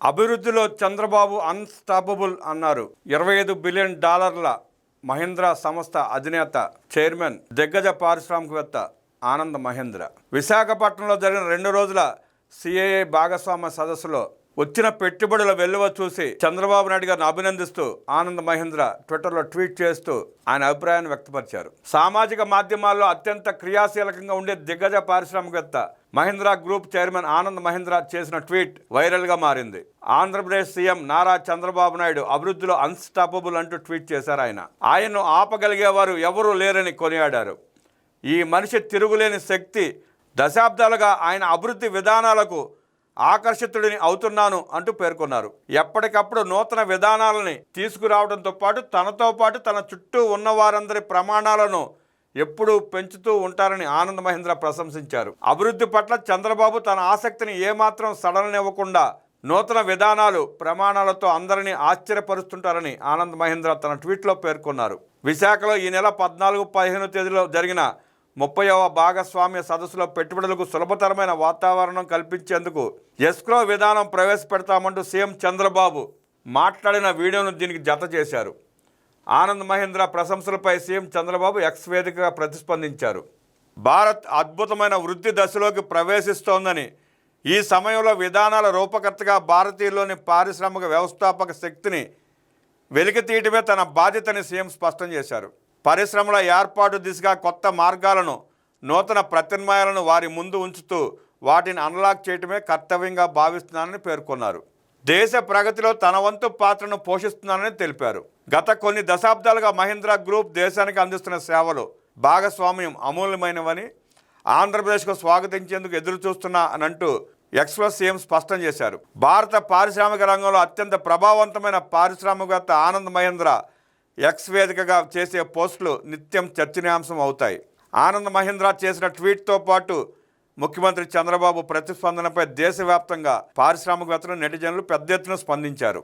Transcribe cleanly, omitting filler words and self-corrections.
అభివృద్ధిలో చంద్రబాబు అన్స్టాపబుల్ అన్నారు. $25 బిలియన్ మహీంద్రా సంస్థ అధినేత, చైర్మన్, దిగ్గజ పారిశ్రామికవేత్త ఆనంద్ మహీంద్ర విశాఖపట్నంలో జరిగిన 2 రోజుల సిఐఐ భాగస్వామ్య సదస్సులో వచ్చిన పెట్టుబడుల వెల్లువ చూసి చంద్రబాబు నాయుడు గారిని అభినందిస్తూ ఆనంద్ మహీంద్ర ట్విట్టర్లో ట్వీట్ చేస్తూ ఆయన అభిప్రాయాన్ని వ్యక్తపరిచారు. సామాజిక మాధ్యమాల్లో అత్యంత క్రియాశీలకంగా ఉండే దిగ్గజ పారిశ్రామికవేత్త, మహీంద్రా గ్రూప్ చైర్మన్ ఆనంద్ మహీంద్ర చేసిన ట్వీట్ వైరల్గా మారింది. ఆంధ్రప్రదేశ్ సీఎం నారా చంద్రబాబు నాయుడు అభివృద్ధిలో అన్స్టాపబుల్ అంటూ ట్వీట్ చేశారు. ఆయన్ను ఆపగలిగేవారు ఎవరూ లేరని కొనియాడారు. ఈ మనిషి తిరుగులేని శక్తి, దశాబ్దాలుగా ఆయన అభివృద్ధి విధానాలకు ఆకర్షితుడిని అవుతున్నాను అంటూ పేర్కొన్నారు. ఎప్పటికప్పుడు నూతన విధానాలని తీసుకురావడంతో పాటు తనతో పాటు తన చుట్టూ ఉన్న వారందరి ప్రమాణాలను ఎప్పుడూ పెంచుతూ ఉంటారని ఆనంద్ మహీంద్ర ప్రశంసించారు. అభివృద్ధి పట్ల చంద్రబాబు తన ఆసక్తిని ఏమాత్రం సడలనివ్వకుండా నూతన విధానాలు, ప్రమాణాలతో అందరినీ ఆశ్చర్యపరుస్తుంటారని ఆనంద్ మహీంద్ర తన ట్వీట్లో పేర్కొన్నారు. విశాఖలో ఈ నెల 14, 15 తేదీలో జరిగిన 30వ భాగస్వామ్య సదస్సులో పెట్టుబడులకు సులభతరమైన వాతావరణం కల్పించేందుకు ఎస్క్రో విధానం ప్రవేశపెడతామంటూ సీఎం చంద్రబాబు మాట్లాడిన వీడియోను దీనికి జత చేశారు. ఆనంద్ మహీంద్ర ప్రశంసలపై సీఎం చంద్రబాబు ఎక్స్ వేదికగా ప్రతిస్పందించారు. భారత్ అద్భుతమైన వృద్ధి దశలోకి ప్రవేశిస్తోందని, ఈ సమయంలో విధానాల రూపకర్తగా భారతీయుల్లోని పారిశ్రామిక వ్యవస్థాపక శక్తిని వెలికితీయటమే తన బాధ్యతని సీఎం స్పష్టం చేశారు. పరిశ్రమల ఏర్పాటు దిశగా కొత్త మార్గాలను, నూతన ప్రత్యామ్నాయాలను వారి ముందు ఉంచుతూ వాటిని అన్లాక్ చేయటమే కర్తవ్యంగా భావిస్తున్నానని పేర్కొన్నారు. దేశ ప్రగతిలో తన వంతు పాత్రను పోషిస్తున్నానని తెలిపారు. గత కొన్ని దశాబ్దాలుగా మహీంద్రా గ్రూప్ దేశానికి అందిస్తున్న సేవలు, భాగస్వామ్యం అమూల్యమైనవని, ఆంధ్రప్రదేశ్కు స్వాగతించేందుకు ఎదురు చూస్తున్నానంటూ ఎక్స్లో సీఎం స్పష్టం చేశారు. భారత పారిశ్రామిక రంగంలో అత్యంత ప్రభావవంతమైన పారిశ్రామికవేత్త ఆనంద్ మహీంద్ర ఎక్స్ వేదికగా చేసే పోస్టులు నిత్యం చర్చనీయాంశం అవుతాయి. ఆనంద్ మహీంద్ర చేసిన ట్వీట్తో పాటు ముఖ్యమంత్రి చంద్రబాబు ప్రతిస్పందనపై దేశవ్యాప్తంగా పారిశ్రామికవేత్తలు, నెటిజన్లు పెద్ద ఎత్తున స్పందించారు.